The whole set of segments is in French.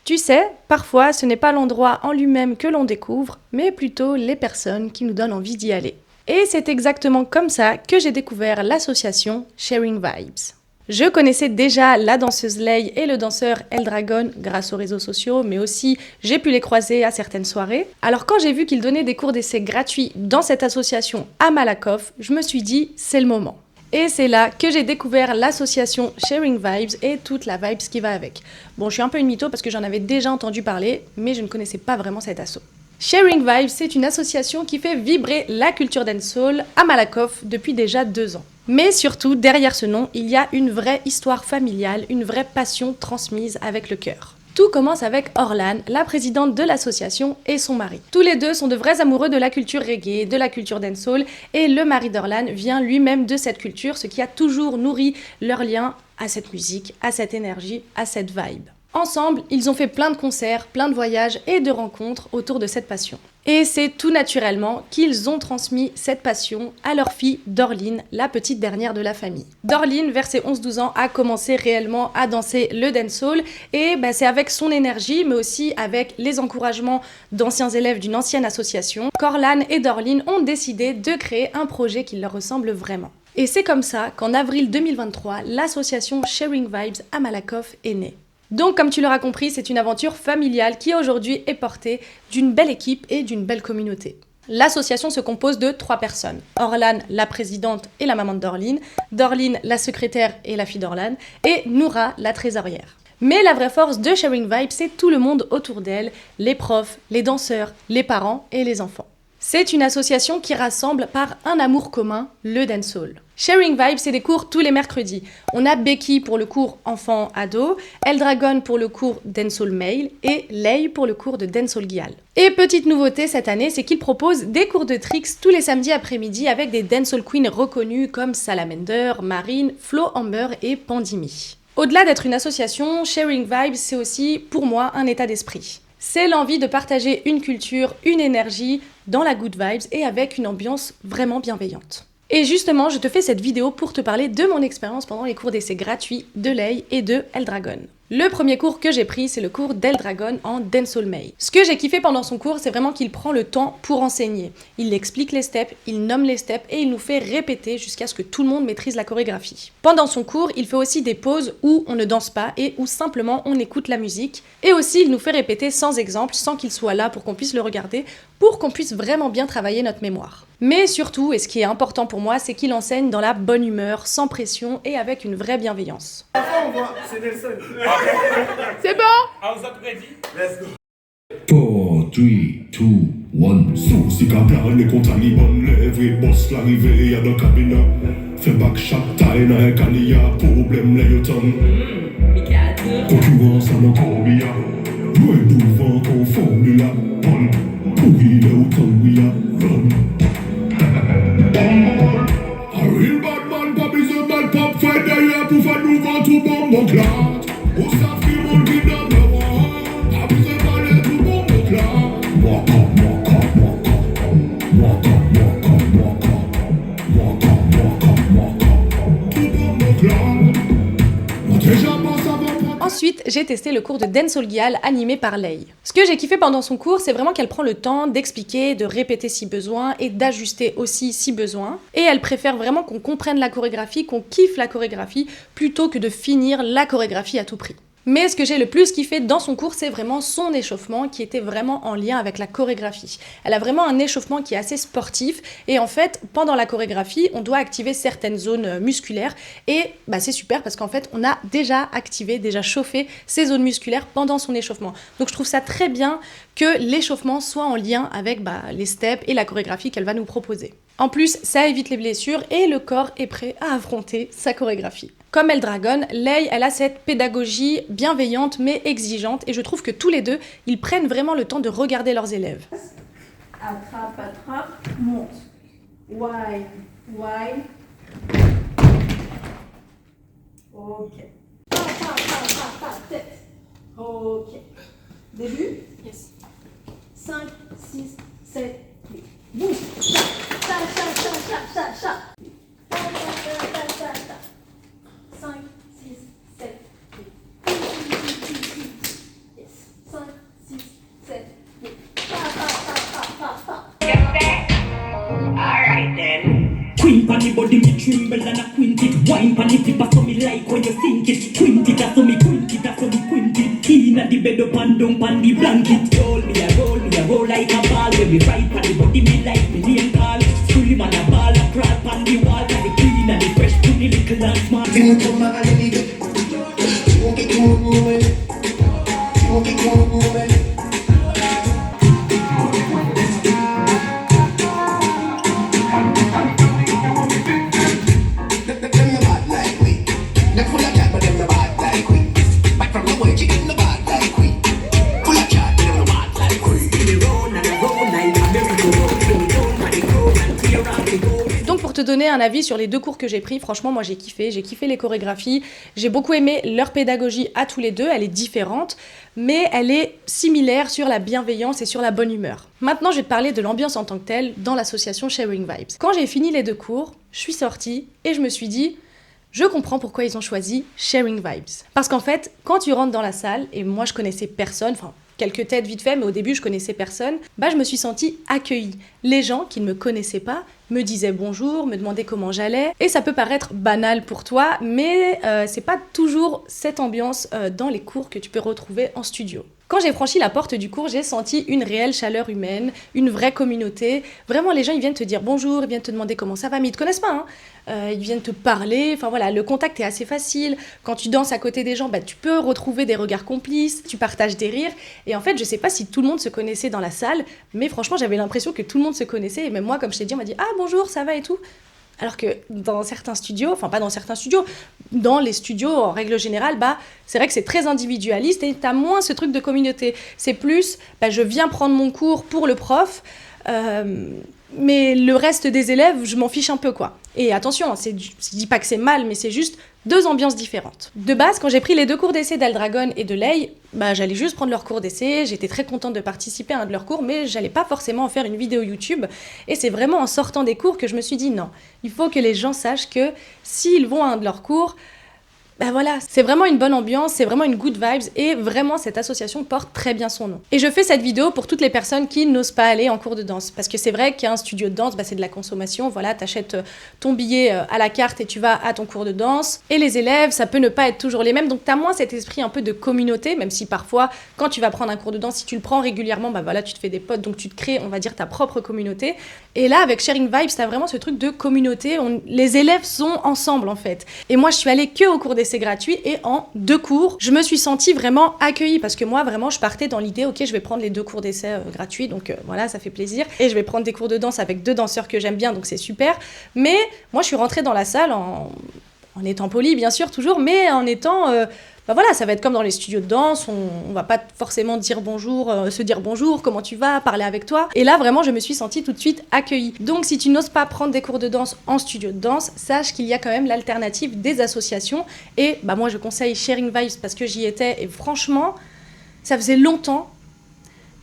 Tu sais, parfois ce n'est pas l'endroit en lui-même que l'on découvre, mais plutôt les personnes qui nous donnent envie d'y aller. Et c'est exactement comme ça que j'ai découvert l'association Sharing Vibes. Je connaissais déjà la danseuse Lei et le danseur Eldragon grâce aux réseaux sociaux, mais aussi j'ai pu les croiser à certaines soirées. Alors quand j'ai vu qu'ils donnaient des cours d'essai gratuits dans cette association à Malakoff, je me suis dit c'est le moment. Et c'est là que j'ai découvert l'association Sharing Vibes et toute la vibes qui va avec. Bon, je suis un peu une mytho parce que j'en avais déjà entendu parler, mais je ne connaissais pas vraiment cet asso. Sharing Vibes, c'est une association qui fait vibrer la culture dancehall à Malakoff depuis déjà 2 ans. Mais surtout, derrière ce nom, il y a une vraie histoire familiale, une vraie passion transmise avec le cœur. Tout commence avec Orlan, la présidente de l'association, et son mari. Tous les deux sont de vrais amoureux de la culture reggae, de la culture dancehall, et le mari d'Orlan vient lui-même de cette culture, ce qui a toujours nourri leur lien à cette musique, à cette énergie, à cette vibe. Ensemble, ils ont fait plein de concerts, plein de voyages et de rencontres autour de cette passion. Et c'est tout naturellement qu'ils ont transmis cette passion à leur fille Dorline, la petite dernière de la famille. Dorline, vers ses 11-12 ans, a commencé réellement à danser le dancehall et c'est avec son énergie, mais aussi avec les encouragements d'anciens élèves d'une ancienne association, qu'Orlan et Dorline ont décidé de créer un projet qui leur ressemble vraiment. Et c'est comme ça qu'en avril 2023, l'association Sharing Vibes à Malakoff est née. Donc, comme tu l'auras compris, c'est une aventure familiale qui aujourd'hui est portée d'une belle équipe et d'une belle communauté. L'association se compose de 3 personnes. Orlan, la présidente et la maman de Dorline, Dorline, la secrétaire et la fille d'Orlan, et Noura, la trésorière. Mais la vraie force de Sharing Vibes, c'est tout le monde autour d'elle, les profs, les danseurs, les parents et les enfants. C'est une association qui rassemble par un amour commun, le dancehall. Sharing Vibes, c'est des cours tous les mercredis. On a Becky pour le cours enfant-ado, Eldragon pour le cours dancehall male et Lei pour le cours de dancehall guial. Et petite nouveauté cette année, c'est qu'ils proposent des cours de tricks tous les samedis après-midi avec des dancehall queens reconnus comme Salamander, Marine, Flo Amber et Pandimi. Au-delà d'être une association, Sharing Vibes, c'est aussi pour moi un état d'esprit. C'est l'envie de partager une culture, une énergie dans la good vibes et avec une ambiance vraiment bienveillante. Et justement, je te fais cette vidéo pour te parler de mon expérience pendant les cours d'essai gratuits de Lei et de Eldragon. Le premier cours que j'ai pris, c'est le cours d'Eldragon en dancehall male. Ce que j'ai kiffé pendant son cours, c'est vraiment qu'il prend le temps pour enseigner. Il explique les steps, il nomme les steps et il nous fait répéter jusqu'à ce que tout le monde maîtrise la chorégraphie. Pendant son cours, il fait aussi des pauses où on ne danse pas et où simplement on écoute la musique. Et aussi, il nous fait répéter sans exemple, sans qu'il soit là pour qu'on puisse le regarder, pour qu'on puisse vraiment bien travailler notre mémoire. Mais surtout, et ce qui est important pour moi, c'est qu'il enseigne dans la bonne humeur, sans pression et avec une vraie bienveillance. C'est Nelson. C'est bon? I was up ready. Let's go. 4, 3, 2, 1. Sous si kaplan les contre Liban, levé, boss l'arrivée, y'a dans cabine. Fait back shot, taille dans un cania, problème les yoton. Concurrence à nos combia. Loin devant qu'on formula. Bon, pourri les autant, oui, run. A real bad man, pop is a bad pop, fait d'ailleurs pour faire nous vendre tout bon, mon clat. Où ça fait mon qui donne le roi. Pop is a ballet tout bon, mon clat. Walk up, walk up, walk up. Walk up, walk up, walk up. Walk up, walk up, walk up. Tout bon, mon clat. On déjà pense avant. Ensuite, j'ai testé le cours de dancehall guial animé par Lei. Ce que j'ai kiffé pendant son cours, c'est vraiment qu'elle prend le temps d'expliquer, de répéter si besoin et d'ajuster aussi si besoin. Et elle préfère vraiment qu'on comprenne la chorégraphie, qu'on kiffe la chorégraphie, plutôt que de finir la chorégraphie à tout prix. Mais ce que j'ai le plus kiffé dans son cours, c'est vraiment son échauffement qui était vraiment en lien avec la chorégraphie. Elle a vraiment un échauffement qui est assez sportif et en fait, pendant la chorégraphie, on doit activer certaines zones musculaires et c'est super parce qu'en fait, on a déjà activé, déjà chauffé ces zones musculaires pendant son échauffement. Donc je trouve ça très bien que l'échauffement soit en lien avec les steps et la chorégraphie qu'elle va nous proposer. En plus, ça évite les blessures et le corps est prêt à affronter sa chorégraphie. Comme Eldragon, Lei, elle a cette pédagogie bienveillante mais exigeante et je trouve que tous les deux, ils prennent vraiment le temps de regarder leurs élèves. Attrape, attrape, monte. Wide, wide. Ok. Tête. Ok. Début. Yes. 5, 6, 7, 8. Bouge. Cha, cha, cha, cha, cha, cha, cha. 5, 6, 7, 8. body me tremble and I quint it. Wine pan it, if I saw me like when you think it. Quint it, I saw me quint it, I saw me quint it. In at the bed up and down pan the blanket. Roll me a roll like a ball. When me right pan the body me like me name call. Scream and a ball a crawl pan the wall. And the clean and the fresh to the little and small. Think to my lady, walk it to me, walk it to me. Donc pour te donner un avis sur les 2 cours que j'ai pris, franchement moi j'ai kiffé les chorégraphies, j'ai beaucoup aimé leur pédagogie à tous les deux, elle est différente, mais elle est similaire sur la bienveillance et sur la bonne humeur. Maintenant je vais te parler de l'ambiance en tant que telle dans l'association Sharing Vibes. Quand j'ai fini les 2 cours, je suis sortie et je me suis dit, je comprends pourquoi ils ont choisi Sharing Vibes. Parce qu'en fait, quand tu rentres dans la salle, et moi je connaissais personne, enfin quelques têtes vite fait, mais au début je connaissais personne, je me suis sentie accueillie. Les gens qui ne me connaissaient pas me disaient bonjour, me demandaient comment j'allais, et ça peut paraître banal pour toi, mais c'est pas toujours cette ambiance dans les cours que tu peux retrouver en studio. Quand j'ai franchi la porte du cours, j'ai senti une réelle chaleur humaine, une vraie communauté. Vraiment, les gens, ils viennent te dire bonjour, ils viennent te demander comment ça va, mais ils te connaissent pas, hein. Ils viennent te parler, enfin voilà, le contact est assez facile. Quand tu danses à côté des gens, tu peux retrouver des regards complices, tu partages des rires. Et en fait, je sais pas si tout le monde se connaissait dans la salle, mais franchement, j'avais l'impression que tout le monde se connaissait. Et même moi, comme je t'ai dit, on m'a dit « Ah, bonjour, ça va et tout ?» Alors que dans certains studios, enfin pas dans certains studios, dans les studios en règle générale, c'est vrai que c'est très individualiste et t'as moins ce truc de communauté. C'est plus, je viens prendre mon cours pour le prof, mais le reste des élèves, je m'en fiche un peu quoi. Et attention, je dis pas que c'est mal, mais c'est juste 2 ambiances différentes. De base, quand j'ai pris les 2 cours d'essai d'Aldragon et de Lei, j'allais juste prendre leur cours d'essai, j'étais très contente de participer à un de leurs cours, mais j'allais pas forcément en faire une vidéo YouTube. Et c'est vraiment en sortant des cours que je me suis dit non, il faut que les gens sachent que s'ils vont à un de leurs cours, voilà, c'est vraiment une bonne ambiance, c'est vraiment une good vibes et vraiment cette association porte très bien son nom. Et je fais cette vidéo pour toutes les personnes qui n'osent pas aller en cours de danse parce que c'est vrai qu'un studio de danse, c'est de la consommation, voilà, t'achètes ton billet à la carte et tu vas à ton cours de danse. Et les élèves, ça peut ne pas être toujours les mêmes, donc t'as moins cet esprit un peu de communauté, même si parfois, quand tu vas prendre un cours de danse, si tu le prends régulièrement, voilà, tu te fais des potes, donc tu te crées, on va dire, ta propre communauté. Et là, avec Sharing Vibes, t'as vraiment ce truc de communauté, les élèves sont ensemble en fait. Et moi, je suis allée que au cours d'essai gratuit et en 2 cours, je me suis sentie vraiment accueillie parce que moi, vraiment, je partais dans l'idée, ok, je vais prendre les 2 cours d'essai gratuits, donc voilà, ça fait plaisir. Et je vais prendre des cours de danse avec 2 danseurs que j'aime bien, donc c'est super. Mais moi, je suis rentrée dans la salle en étant polie, bien sûr, toujours, mais en étant... voilà, ça va être comme dans les studios de danse, on va pas forcément dire bonjour, se dire bonjour, comment tu vas, parler avec toi. Et là, vraiment, je me suis sentie tout de suite accueillie. Donc, si tu n'oses pas prendre des cours de danse en studio de danse, sache qu'il y a quand même l'alternative des associations. Et moi, je conseille Sharing Vibes parce que j'y étais et franchement, ça faisait longtemps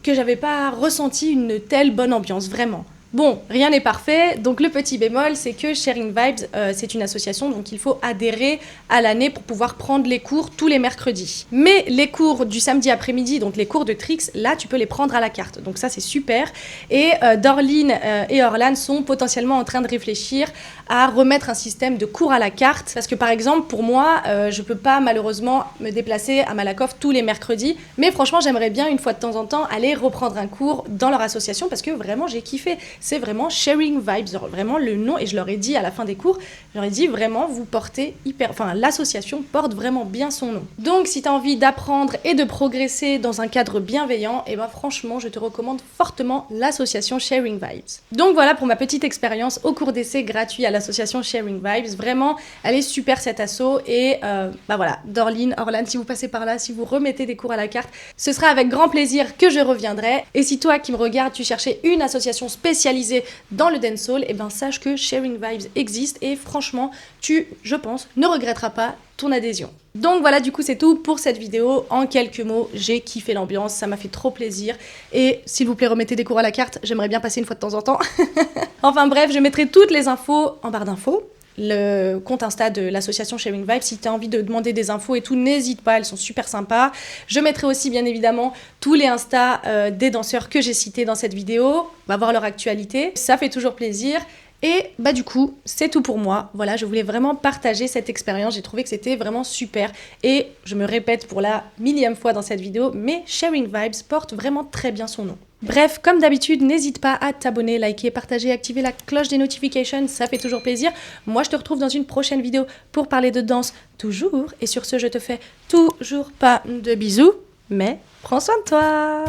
que j'avais pas ressenti une telle bonne ambiance, vraiment. Bon, rien n'est parfait, donc le petit bémol, c'est que Sharing Vibes, c'est une association, donc il faut adhérer à l'année pour pouvoir prendre les cours tous les mercredis. Mais les cours du samedi après-midi, donc les cours de Trix, là, tu peux les prendre à la carte, donc ça, c'est super. Et Dorline et Orlan sont potentiellement en train de réfléchir à remettre un système de cours à la carte, parce que par exemple, pour moi, je peux pas malheureusement me déplacer à Malakoff tous les mercredis, mais franchement, j'aimerais bien, une fois de temps en temps, aller reprendre un cours dans leur association, parce que vraiment, j'ai kiffé. C'est vraiment Sharing Vibes, vraiment le nom, et je leur ai dit à la fin des cours, je leur ai dit vraiment vous portez l'association porte vraiment bien son nom. Donc si tu as envie d'apprendre et de progresser dans un cadre bienveillant, et franchement je te recommande fortement l'association Sharing Vibes. Donc voilà pour ma petite expérience au cours d'essai gratuit à l'association Sharing Vibes, vraiment elle est super cette asso et voilà, Dorline, Orlan, si vous passez par là, si vous remettez des cours à la carte, ce sera avec grand plaisir que je reviendrai. Et si toi qui me regardes, tu cherchais une association spécialisée dans le dancehall, sache que Sharing Vibes existe et franchement, tu, je pense, ne regretteras pas ton adhésion. Donc voilà, du coup c'est tout pour cette vidéo. En quelques mots, j'ai kiffé l'ambiance, ça m'a fait trop plaisir. Et s'il vous plaît, remettez des cours à la carte, j'aimerais bien passer une fois de temps en temps. Enfin bref, je mettrai toutes les infos en barre d'infos. Le compte Insta de l'association Sharing Vibes, si tu as envie de demander des infos et tout, n'hésite pas, elles sont super sympas. Je mettrai aussi bien évidemment tous les Insta des danseurs que j'ai cités dans cette vidéo, on va voir leur actualité, ça fait toujours plaisir. Et bah du coup, c'est tout pour moi. Voilà, je voulais vraiment partager cette expérience. J'ai trouvé que c'était vraiment super. Et je me répète pour la millième fois dans cette vidéo, mais Sharing Vibes porte vraiment très bien son nom. Bref, comme d'habitude, n'hésite pas à t'abonner, liker, partager, activer la cloche des notifications, ça fait toujours plaisir. Moi, je te retrouve dans une prochaine vidéo pour parler de danse toujours. Et sur ce, je te fais toujours pas de bisous, mais prends soin de toi.